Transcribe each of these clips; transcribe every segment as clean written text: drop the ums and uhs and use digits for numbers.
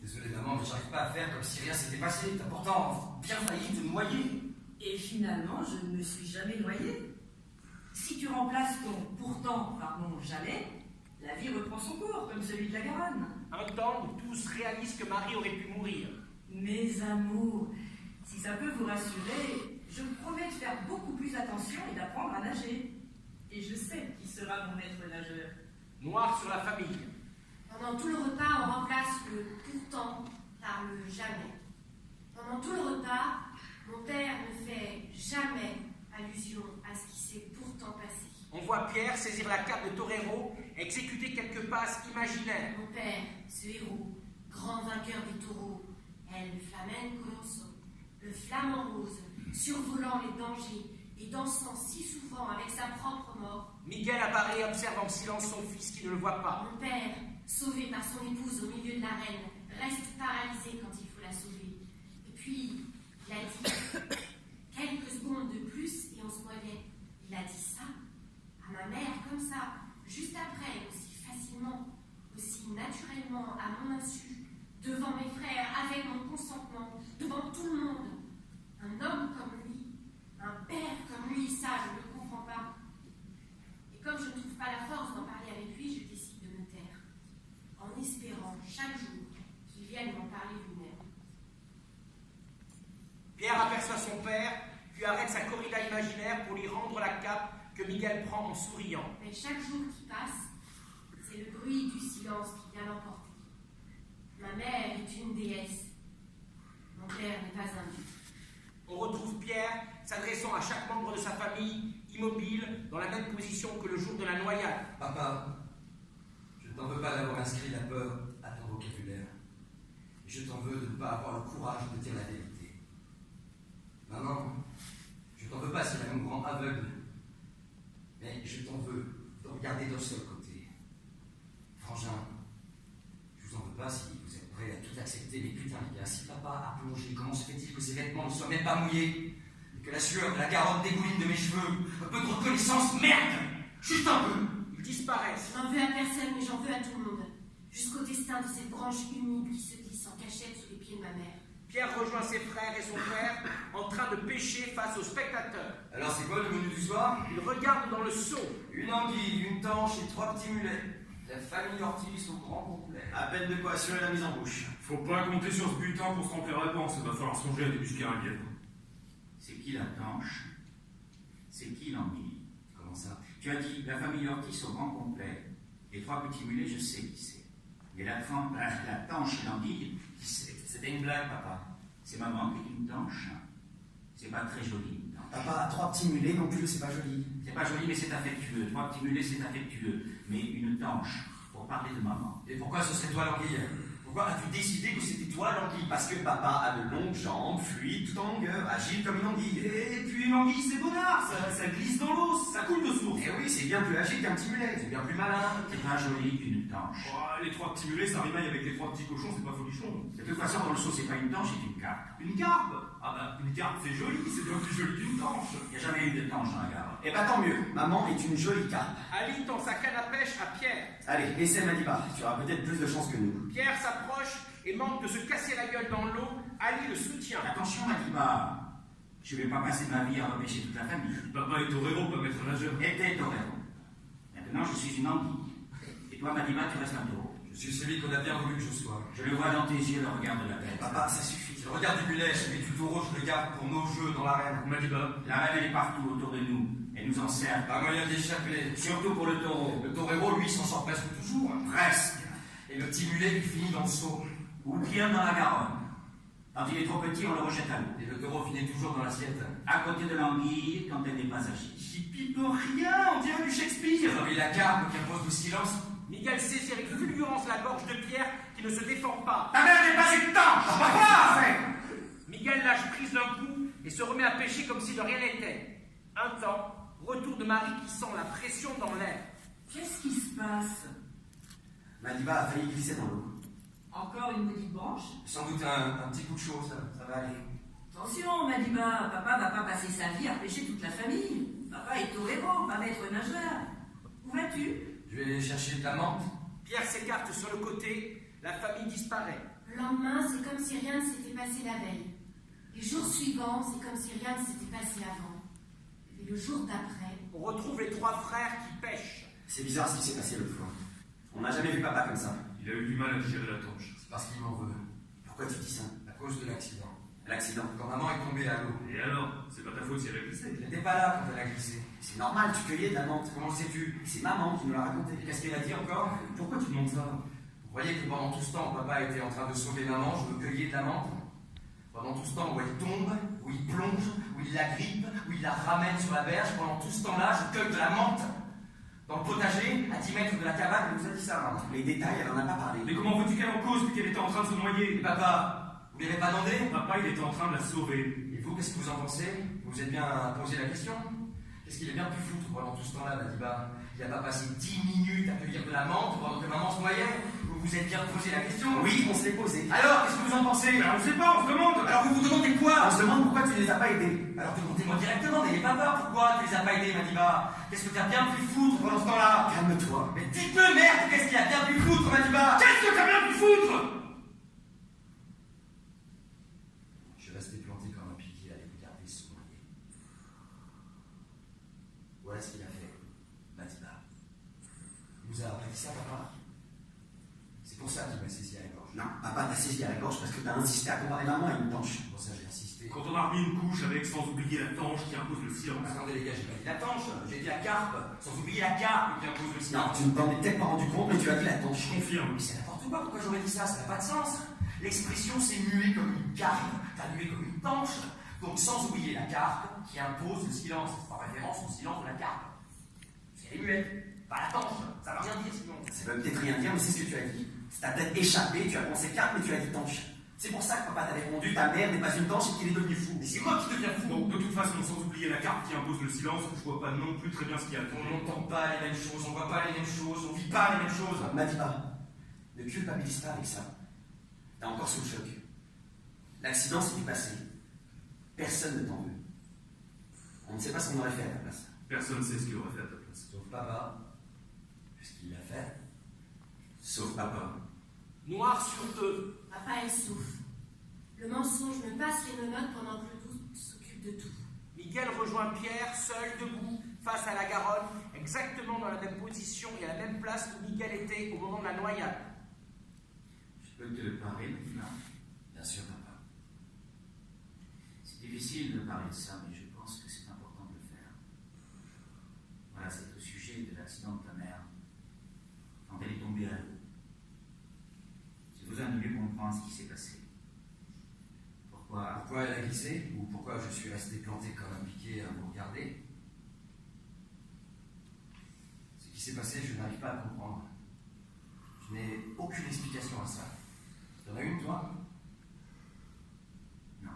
Désolé maman, mais j'arrive pas à faire comme si rien s'était passé. T'as pourtant bien failli te noyer. Et finalement, je ne me suis jamais noyée. Si tu remplaces ton pourtant par mon jamais, la vie reprend son cours, comme celui de la Garonne. Un temps où tous réalisent que Marie aurait pu mourir. Mes amours, si ça peut vous rassurer, je me promets de faire beaucoup plus attention et d'apprendre à nager. Et je sais qui sera mon maître nageur. Noir sur la famille. Pendant tout le repas, on remplace le pourtant par le jamais. Pendant tout le repas, mon père ne fait jamais allusion à ce qui s'est pourtant passé. On voit Pierre saisir la cape de torero, exécuter quelques passes imaginaires. Mon père, ce héros, grand vainqueur des taureaux, est le flamenco lonso, le flamant rose, survolant les dangers et dansant si souvent avec sa propre mort. Miguel apparaît et observe en silence son fils qui ne le voit pas. Mon père, sauvé par son épouse au milieu de l'arène, reste paralysé quand il faut la sauver. Et puis, il a dit quelques secondes de plus et on se noyait. Il a dit ça à ma mère comme ça, juste après, aussi facilement, aussi naturellement, à mon insu, devant mes frères, avec mon consentement, devant tout le monde. Un homme comme lui, un père comme lui, ça, je ne le comprends pas. Et comme je ne trouve pas la force d'en parler avec lui, je décide de me taire, en espérant chaque jour qu'il vienne m'en parler lui-même. Pierre aperçoit son père, puis arrête sa corrida imaginaire pour lui rendre la cape que Miguel prend en souriant. Mais chaque jour qui passe, c'est le bruit du silence qui vient l'emporter. Ma mère est une déesse. Mon père n'est pas un dieu. On retrouve Pierre s'adressant à chaque membre de sa famille, immobile, dans la même position que le jour de la noyade. Papa, je ne t'en veux pas d'avoir inscrit la peur à ton vocabulaire. Et je t'en veux de ne pas avoir le courage de dire la vérité. Maman, je t'en veux pas si elle me rend aveugle. Mais je t'en veux de regarder d'un seul côté. Frangin, je vous en veux pas si vous êtes prêts à tout accepter, mais putain les gars, si papa a plongé, comment se fait-il que ses vêtements ne soient même pas mouillés? Et que la sueur de la Garonne dégouline de mes cheveux? Un peu de reconnaissance, merde! Juste un peu! Ils disparaissent. J'en veux à personne, mais j'en veux à tout le monde. Jusqu'au destin de cette branche humide qui se glisse en cachette sous les pieds de ma mère. Pierre rejoint ses frères et son père en train de pêcher face aux spectateurs. Alors c'est quoi le menu du soir? Il regarde dans le seau. Une anguille, une tanche et 3 petits mulets. La famille Ortiz au grand complet. À peine de quoi assurer la mise en bouche. Faut pas compter sur ce butin pour se remplir la panse, il va falloir songer à débusquer un lièvre. C'est qui la tanche? C'est qui l'anguille? Comment ça? Tu as dit la famille Ortiz au grand complet. Les 3 petits mulets, je sais qui c'est. Mais la tanche et l'anguille, qui c'est? C'était une blague, papa. C'est maman qui est une tanche. C'est pas très joli, une tanche. Papa, 3 petits mulets non plus, c'est pas joli. C'est pas joli, mais c'est affectueux. 3 petits mulets, c'est affectueux. Mais une tanche, pour parler de maman. Et pourquoi ce serait toi l'anguille? Pourquoi as-tu décidé que c'était toi l'anguille? Parce que papa a de longues jambes, fluides, tout en longueur, agile comme une anguille. Et puis l'anguille, c'est bonnard, ça glisse dans l'eau, ça coule de source. Eh oui, c'est bien plus agile qu'un petit mulet, c'est bien plus malin. C'est pas joli qu'une tanche. Oh, les 3 petits mulets, ça rimaille avec les 3 petits cochons, c'est pas folichon. De toute façon, dans le seau, c'est pas une tanche, c'est une carpe. Une carpe? Ah bah, une carpe, c'est joli, c'est bien plus joli qu'une tanche. Il n'y a jamais eu de tanche dans la gare. Eh bah tant mieux, maman est une jolie carpe. Ali tend sa canne à pêche à Pierre. Allez, essaie Madiba, tu auras peut-être plus de chance que nous. Pierre s'approche et manque de se casser la gueule dans l'eau. Ali le soutient. Attention, Madiba. Je vais pas passer ma vie à repêcher toute la famille. Papa est torero, pas maître nageur. Était torero. Maintenant, je suis une anguille. Et toi, Madiba, tu restes un taureau. Je suis celui qu'on a bien voulu que je sois. Je le vois dans tes yeux, le regard de la bête. Papa, ça suffit. Le regard du mulet, celui du taureau, je le garde pour nos jeux dans l'arène. Madiba. La reine, elle est partout autour de nous. Elle nous en sert. Pas moyen d'échapper. Surtout pour le taureau. Le torero, lui, s'en sort presque toujours. Presque. Et le petit mulet, il finit dans le seau. Ou pire dans la Garonne. Quand il est trop petit, on le rejette à l'eau. Et le taureau finit toujours dans l'assiette. À côté de l'anguille, quand elle n'est pas âgée. J'y pipe rien, on dirait du Shakespeare. Et la carpe qui impose le silence. Miguel saisit avec fulgurance la gorge de Pierre qui ne se défend pas. Ta mère n'est pas une tanche. Pourquoi fait? Miguel lâche prise d'un coup et se remet à pêcher comme si de rien n'était. Un temps, retour de Marie qui sent la pression dans l'air. Qu'est-ce qui se passe? Madiba a failli glisser dans l'eau. Encore une maudite branche? Sans doute un petit coup de chaud, ça va aller. Attention, Madiba, papa va pas passer sa vie à pêcher toute la famille. Papa est torero, pas maître nageur. Où vas-tu? Je vais chercher de la menthe. Pierre s'écarte sur le côté, la famille disparaît. Le lendemain, c'est comme si rien ne s'était passé la veille. Les jours suivants, c'est comme si rien ne s'était passé avant. Et le jour d'après... On retrouve les 3 frères qui pêchent. C'est bizarre ce qui s'est passé l'autre fois. On n'a jamais vu papa comme ça. Il a eu du mal à digérer la tanche. C'est parce qu'il m'en veut. Pourquoi tu dis ça? À cause de l'accident. L'accident. Quand maman est tombée à l'eau. Et alors? C'est pas ta faute si elle a glissé. Elle n'était pas là quand elle a glissé. C'est normal, tu cueillais de la menthe. Comment le sais-tu? C'est maman qui nous l'a raconté. Et qu'est-ce qu'elle a dit encore? Pourquoi tu demandes ça? Vous croyez que pendant tout ce temps, papa était en train de sauver maman, je me cueillais de la menthe? Pendant tout ce temps où elle tombe, où il plonge, où il la grippe, où il la ramène sur la berge, pendant tout ce temps-là, je cueille de la menthe. Dans le potager, à 10 mètres de la cabane, elle nous a dit ça, maman. Les détails, elle en a pas parlé. Mais comment veux-tu qu'elle en cause puis qu'elle était en train de se noyer? Et papa, vous ne l'avez pas demandé? Papa, il était en train de la sauver. Et vous, qu'est-ce que vous en pensez? Vous vous êtes bien posé la question? Qu'est-ce qu'il est bien pu foutre pendant tout ce temps-là, Madiba? Il n'a pas passé 10 minutes à cueillir de la menthe pendant que maman se noyait? Vous vous êtes bien posé la question? Oui, on se l'est posé. Alors, qu'est-ce que vous en pensez? Mais on sait pas, on se demande. Alors vous vous demandez quoi? On se demande pourquoi tu les as pas aidés. Alors demandez-moi directement, n'ayez pas peur, pourquoi tu les as pas aidés, Madiba? Qu'est-ce que tu as bien pu foutre pendant ce temps-là? Calme-toi. Mais dites-le, merde, qu'est-ce qu'il a bien pu foutre, Madiba? Qu'est-ce que t'as bien pu foutre? Je suis resté planté comme un piquet à les regarder se noyer. Voilà ce qu'il a fait, Madiba. Il vous a appris ça, papa? C'est pour ça qu'il m'a saisi à la gorge. Non, papa t'a saisi à la gorge parce que t'as insisté à comparer maman à une tanche. Pour ça, j'ai insisté. Quand on a remis une couche avec, sans oublier la tanche qui impose le silence. Attendez, les gars, j'ai pas dit la tanche, j'ai dit la carpe, sans oublier la carpe qui impose le Non, silence. tu ne t'en es peut-être pas rendu compte, mais tu as dit la tanche. Je confirme. Mais c'est n'importe quoi, pourquoi j'aurais dit ça? Ça n'a pas de sens. L'expression c'est muet comme une carpe, t'as mué comme une tanche. Donc sans oublier la carpe qui impose le silence, par référence au silence de la carpe. C'est muet, pas la tanche, ça va rien dire sinon. Ça veut peut-être rien dire, mais c'est ce que tu as dit. C'est ta tête échappée, tu as pensé carpe, mais tu as dit tanche. C'est pour ça que papa t'a répondu, ta mère n'est pas une tanche et qu'il est devenu fou. Mais c'est moi qui deviens fou. Donc, de toute façon, sans oublier la carte qui impose le silence, je vois pas non plus très bien ce qu'il y a. On n'entend pas les mêmes choses, on voit pas les mêmes choses, on vit pas les mêmes choses. Madiba, ne culpabilise pas avec ça. T'es encore sous le choc. L'accident, c'est du passé. Personne ne t'en veut. On ne sait pas ce qu'on aurait fait à ta place. Personne sait ce qu'il aurait fait à ta place. Sauf papa, puisqu'il l'a fait. Sauf papa. Noir sur eux. Papa est souffle. Le mensonge me passe les menottes pendant que le doute s'occupe de tout. Miguel rejoint Pierre, seul, debout, face à la Garonne, exactement dans la même position et à la même place où Miguel était au moment de la noyade. Je peux te parler maintenant. Bien sûr, papa. C'est difficile de parler de ça, mais je pense que c'est important de le faire. Voilà, c'est au sujet de l'accident de ta mère, quand elle est tombée à l'eau. J'ai besoin de mieux comprendre ce qui s'est passé. Pourquoi elle a glissé? Ou pourquoi je suis resté planté comme un piquet à vous regarder? Ce qui s'est passé, je n'arrive pas à comprendre. Je n'ai aucune explication à ça. T'en as une, toi? Non.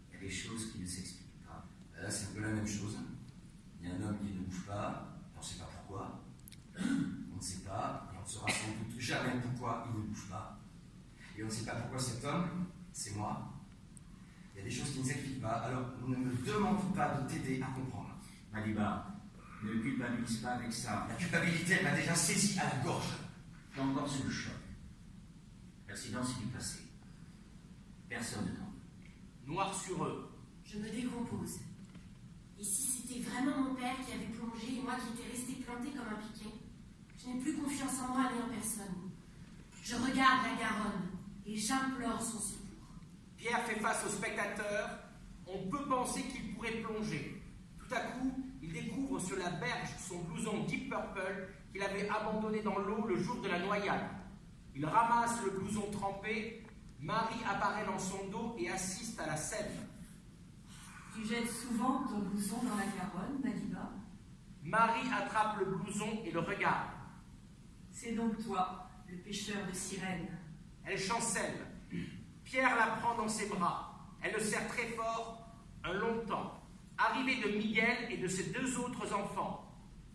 Il y a des choses qui ne s'expliquent pas. Là, c'est un peu la même chose. Il y a un homme qui ne bouge pas, on ne sait pas pourquoi. On ne sait pas, et on ne saura sans doute jamais pourquoi il ne bouge pas. Et on ne sait pas pourquoi cet homme, c'est moi. Il y a des choses qui ne s'expliquent pas, alors ne me demande pas de t'aider à comprendre. Madiba, ne culpabilise pas avec ça. La culpabilité, elle m'a déjà saisi à la gorge. Tu es encore sous le choc. L'accident, c'est du passé. Personne ne t'en veut. Noir sur eux. Je me décompose. Et si c'était vraiment mon père qui avait plongé et moi qui étais resté planté comme un piquet, je n'ai plus confiance en moi ni en personne. Je regarde la Garonne et j'implore son secours. Pierre fait face au spectateur. On peut penser qu'il pourrait plonger. Tout à coup, il découvre sur la berge son blouson Deep Purple qu'il avait abandonné dans l'eau le jour de la noyade. Il ramasse le blouson trempé. Marie apparaît dans son dos et assiste à la scène. Tu jettes souvent ton blouson dans la Garonne, Madiba? Marie attrape le blouson et le regarde. C'est donc toi, le pêcheur de sirènes. Elle chancelle. Pierre la prend dans ses bras. Elle le serre très fort, un long temps. Arrivée de Miguel et de ses 2 autres enfants.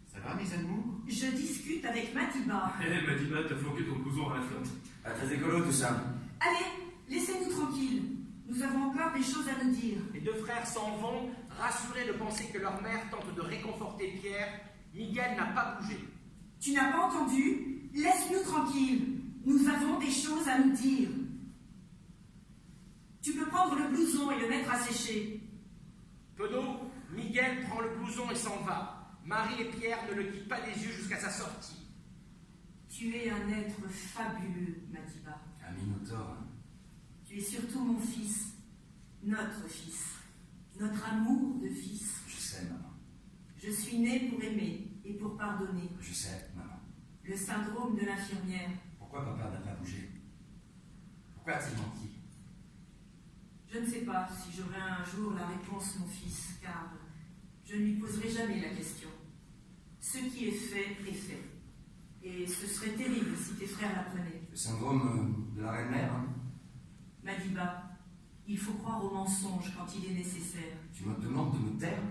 Ça va, mes amours? Je discute avec Madiba. Eh, Madiba, t'as floqué ton blouson à la flotte. Pas très écolo tout ça. Allez, laissez-nous tranquilles. Nous avons encore des choses à nous dire. Les 2 frères s'en vont, rassurés de penser que leur mère tente de réconforter Pierre. Miguel n'a pas bougé. Tu n'as pas entendu? Laisse-nous tranquilles. Nous avons des choses à nous dire. Tu peux prendre le blouson et le mettre à sécher. Penaud, Miguel prend le blouson et s'en va. Marie et Pierre ne le quittent pas des yeux jusqu'à sa sortie. Tu es un être fabuleux, Madiba. Un minotaure. Tu es surtout mon fils, notre fils, notre amour de fils. Je sais, maman. Je suis née pour aimer et pour pardonner. Je sais, maman. Le syndrome de l'infirmière. Pourquoi papa n'a pas bougé? Pourquoi a-t-il menti? Je ne sais pas si j'aurai un jour la réponse, mon fils, car je ne lui poserai jamais la question. Ce qui est fait est fait. Et ce serait terrible si tes frères l'apprenaient. Le syndrome de la reine-mère, hein? Madiba, il faut croire au mensonge quand il est nécessaire. Tu me demandes de me taire?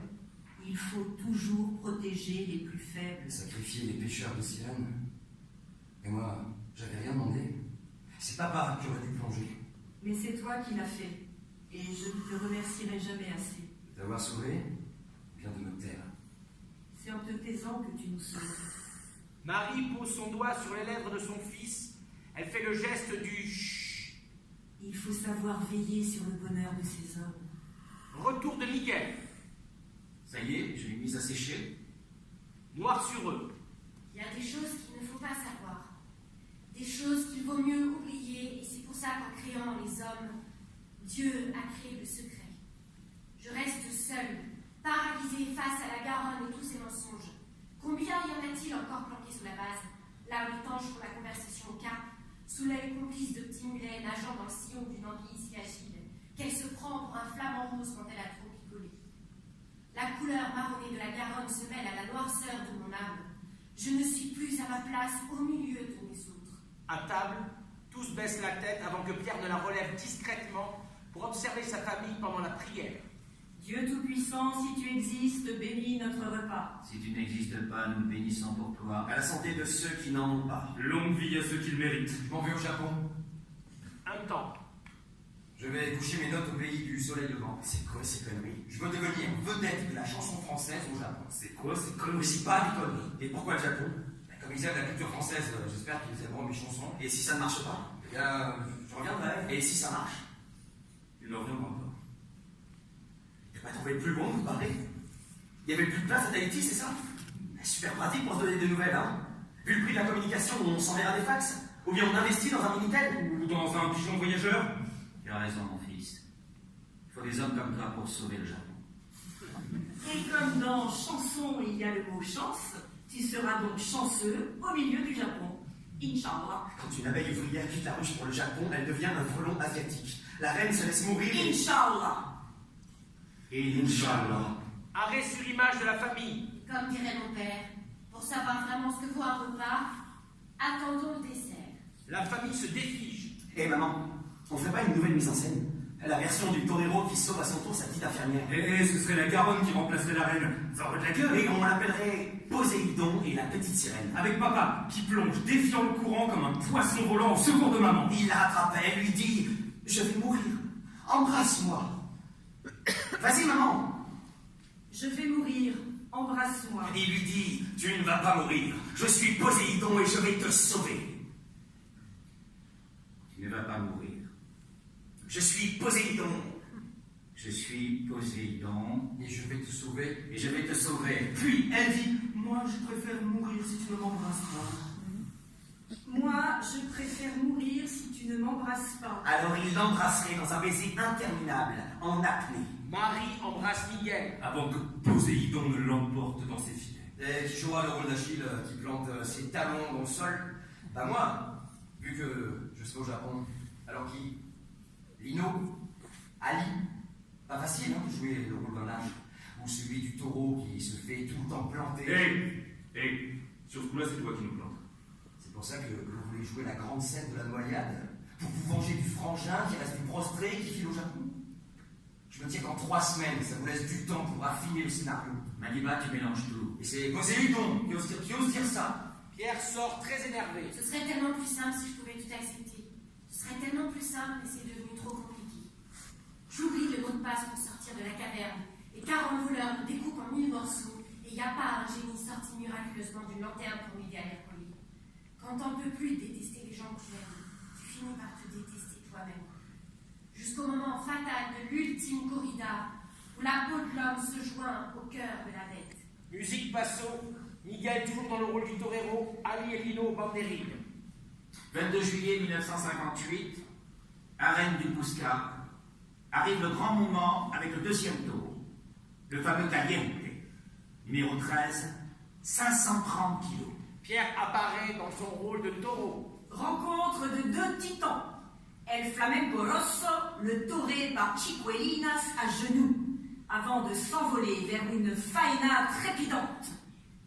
Il faut toujours protéger les plus faibles. Sacrifier les pêcheurs de sirènes? Et moi, j'avais rien demandé. C'est papa qui aurait dû plonger. Mais c'est toi qui l'as fait. Et je ne te remercierai jamais assez. De t'avoir sauvé, ou bien de me taire? C'est en te taisant que tu nous sauves. Marie pose son doigt sur les lèvres de son fils. Elle fait le geste du chut. Il faut savoir veiller sur le bonheur de ces hommes. Retour de Miguel. Ça y est, je l'ai mise à sécher. Noir sur eux. Il y a des choses qu'il ne faut pas savoir. Des choses qu'il vaut mieux oublier, et c'est pour ça qu'en créant les hommes, Dieu a créé le secret. Je reste seule, paralysée face à la Garonne et tous ses mensonges. Combien y en a-t-il encore planqués sous la base, là où les tanges font la conversation au cap, sous l'œil complice de petits mulets nageant dans le sillon d'une anguille si agile, qu'elle se prend pour un flamant rose quand elle a trop picolé. La couleur marronnée de la Garonne se mêle à la noirceur de mon âme. Je ne suis plus à ma place au milieu de mes autres. À table, tous baissent la tête avant que Pierre ne la relève discrètement pour observer sa famille pendant la prière. Dieu Tout-Puissant, si tu existes, bénis notre repas. Si tu n'existes pas, nous le bénissons pour toi. À la santé de ceux qui n'en ont pas. Longue vie à ceux qui le méritent. Je m'en vais au Japon. Un temps. Je vais coucher mes notes au pays du soleil levant. C'est quoi ces conneries? Je veux devenir vedette de la chanson française au Japon. C'est quoi ces Mais conneries? c'est pas des conneries. Et pourquoi le Japon? Comme ils aiment la culture française, j'espère qu'ils aimeront mes chansons. Et si ça ne marche pas? Eh bien, je reviendrai. Et si ça marche? Il ne reviendra pas. Tu m'as trouvé le plus bon, vous parlez? Il y avait plus de place à Tahiti, c'est ça? Super pratique pour se donner des nouvelles, hein? Vu le prix de la communication, on s'enverra des fax? Ou bien on investit dans un Minitel? Ou dans un pigeon voyageur? Tu as raison, mon fils. Il faut des hommes comme toi pour sauver le Japon. Et comme dans chanson, il y a le mot chance, tu seras donc chanceux au milieu du Japon. Inch'Allah. Quand une abeille ouvrière quitte la ruche pour le Japon, elle devient un frelon asiatique. La reine se laisse mourir et... Inch'Allah. Et Inch'Allah. Arrêt sur image de la famille. Et comme dirait mon père, pour savoir vraiment ce que vaut un repas, attendons le dessert. La famille se défige. Eh maman, on ferait pas une nouvelle mise en scène? La version du torero qui sauve à son tour sa petite infirmière. Eh, ce serait la Garonne qui remplacerait la reine. Ça aurait de la gueule. Et on l'appellerait Poséidon et la petite sirène. Avec papa, qui plonge défiant le courant comme un poisson volant au secours de maman. Il la rattrapait, lui dit « Je vais mourir, embrasse-moi ». Vas-y maman. Je vais mourir, embrasse-moi. Il lui dit « Tu ne vas pas mourir, je suis Poséidon et je vais te sauver. Tu ne vas pas mourir. Je suis Poséidon. Je suis Poséidon Et je vais te sauver. et je vais te sauver. » Puis elle dit « Moi je préfère mourir si tu ne m'embrasses pas. » Moi, je préfère mourir si tu ne m'embrasses pas. Alors il l'embrasserait dans un baiser interminable, en apnée. Marie embrasse Miguel. Avant que Poséidon ne l'emporte dans ses filets. Et qui jouera le rôle d'Achille qui plante ses talons dans le sol. Bah moi, vu que je serai au Japon, alors qui? Lino? Ali? Pas facile hein, de jouer le rôle d'un âge. Ou celui du taureau qui se fait tout le temps planter. Hé, sur ce coup-là, c'est toi qui nous plantes. C'est pour ça que vous voulez jouer la grande scène de la noyade. Pour vous venger du frangin qui reste prostré et qui file au Japon. Je me tiens qu'en 3 semaines, ça vous laisse du temps pour affiner le scénario. Madiba, tu mélanges tout. Et c'est Poséidon qui ose dire ça. Pierre sort très énervé. Ce serait tellement plus simple si je pouvais tout accepter. Ce serait tellement plus simple, mais c'est devenu trop compliqué. J'oublie le mot de passe pour sortir de la caverne. Et 40 voleurs me découpent en 1000 morceaux. Et il n'y a pas un génie sorti miraculeusement d'une lanterne pour m'aider à les recoller. Quand on ne peut plus détester les gens que j'aime, détester toi-même. Jusqu'au moment fatal de l'ultime corrida, où la peau de l'homme se joint au cœur de la bête. Musique basso, Miguel toujours dans le rôle du torero, Ali et Lino banderilles. 22 juillet 1958, arène du Cusca, arrive le grand moment avec le deuxième taureau, le fameux Caliente, numéro 13, 530 kilos. Pierre apparaît dans son rôle de taureau. Rencontre de deux titans. El Flamenco Rosso, le toré par Chicuelinas à genoux, avant de s'envoler vers une faena trépidante.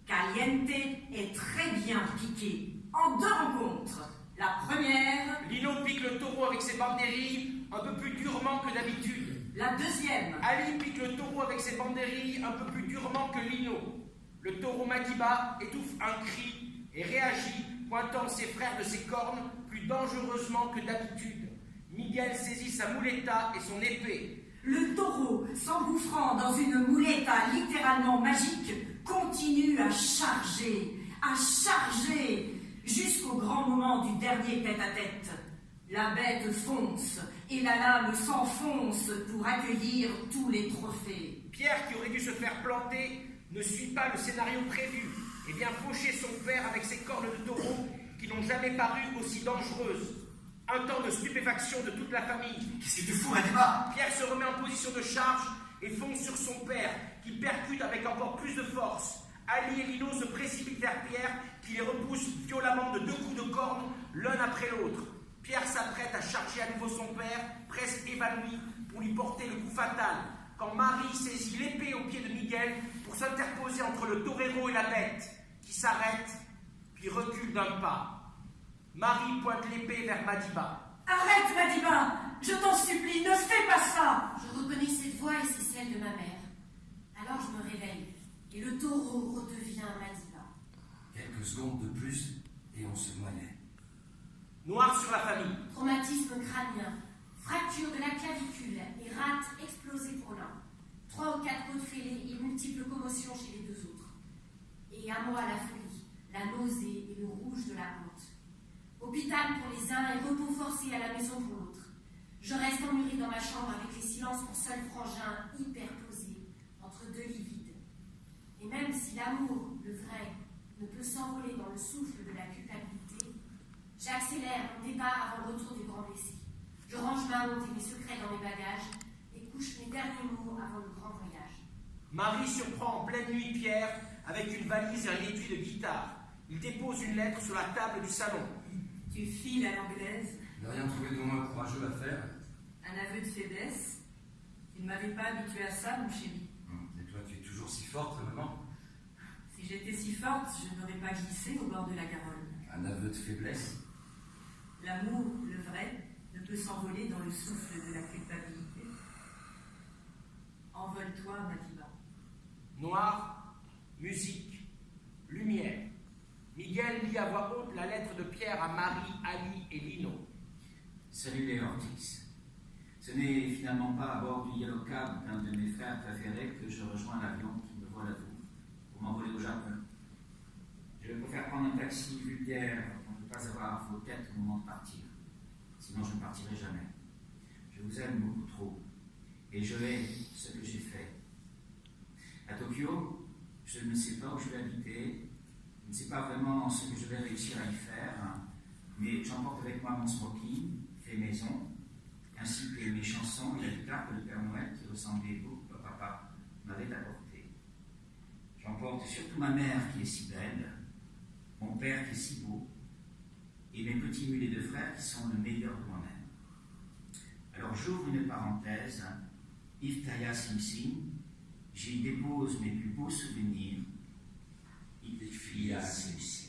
Caliente est très bien piqué, en deux rencontres. La première, Lino pique le taureau avec ses banderilles un peu plus durement que d'habitude. la deuxième, Ali pique le taureau avec ses banderilles un peu plus durement que Lino. Le taureau Madiba étouffe un cri et réagit, pointant ses frères de ses cornes plus dangereusement que d'habitude. Miguel saisit sa muleta et son épée. le taureau, s'engouffrant dans une muleta littéralement magique, continue à charger, jusqu'au grand moment du dernier tête-à-tête. La bête fonce et la lame s'enfonce pour accueillir tous les trophées. Pierre, qui aurait dû se faire planter, ne suit pas le scénario prévu et vient faucher son père avec ses cornes de taureau qui n'ont jamais paru aussi dangereuses. Un temps de stupéfaction de toute la famille. Qu'est-ce que tu fous, Madiba? Pierre se remet en position de charge et fonce sur son père, qui percute avec encore plus de force. Ali et Lino se précipitent vers Pierre, qui les repousse violemment de 2 coups de corne, l'un après l'autre. Pierre s'apprête à charger à nouveau son père, presque évanoui, pour lui porter le coup fatal, quand Marie saisit l'épée au pied de Miguel pour s'interposer entre le torero et la bête, qui s'arrête, puis recule d'un pas. Marie pointe l'épée vers Madiba. Arrête, Madiba! Je t'en supplie, ne fais pas ça! Je reconnais cette voix et c'est celle de ma mère. Alors je me réveille et le taureau redevient Madiba. Quelques secondes de plus et on se noyait. Noir sur la famille. Traumatisme crânien, fracture de la clavicule et rate explosée pour l'un. 3 ou 4 côtes fêlées et multiples commotions chez les 2 autres. Et un mot à la folie, la nausée et le rouge de la honte. Hôpital pour les uns et repos forcé à la maison pour l'autre. Je reste emmurée dans ma chambre avec les silences pour seul frangin hyper posé entre 2 lits vides. Et même si l'amour, le vrai, ne peut s'envoler dans le souffle de la culpabilité, j'accélère mon départ avant le retour des grands blessés. Je range ma honte et mes secrets dans mes bagages et couche mes derniers mots avant le grand voyage. Marie surprend en pleine nuit Pierre avec une valise et un étui de guitare. Il dépose une lettre sur la table du salon. Tu files à l'anglaise, Ne rien trouvé de moins courageux à faire. un aveu de faiblesse. Tu ne m'avais pas habitué à ça, mon chéri. Et toi, tu es toujours si forte, maman. Si j'étais si forte, je n'aurais pas glissé au bord de la Garonne. Un aveu de faiblesse. L'amour, le vrai, ne peut s'envoler dans le souffle de la culpabilité. Envole-toi, Madiba. Noir, musique, lumière. Miguel lit à voix haute la lettre de Pierre à Marie, Ali et Lino. Salut les Ortiz. Ce n'est finalement pas à bord du Yellow Cab d'un de mes frères préférés que je rejoins l'avion qui me vole à vous pour m'envoler au Japon. Je préfère prendre un taxi vulgaire pour ne pas avoir vos têtes au moment de partir. Sinon je ne partirai jamais. Je vous aime beaucoup trop et je hais ce que j'ai fait. À Tokyo, je ne sais pas où je vais habiter. Je ne sais pas vraiment ce que je vais réussir à y faire, mais j'emporte avec moi mon smoking, fait maison, ainsi que mes chansons et la guitare que le Père Noël, qui ressemblait beaucoup à papa, m'avait apporté. J'emporte surtout ma mère qui est si belle, mon père qui est si beau, et mes petits mulets de frères qui sont le meilleur de moi-même. Alors j'ouvre une parenthèse, Yves Taya Sim Sim, j'y dépose mes plus beaux souvenirs. Il est Sim Sim.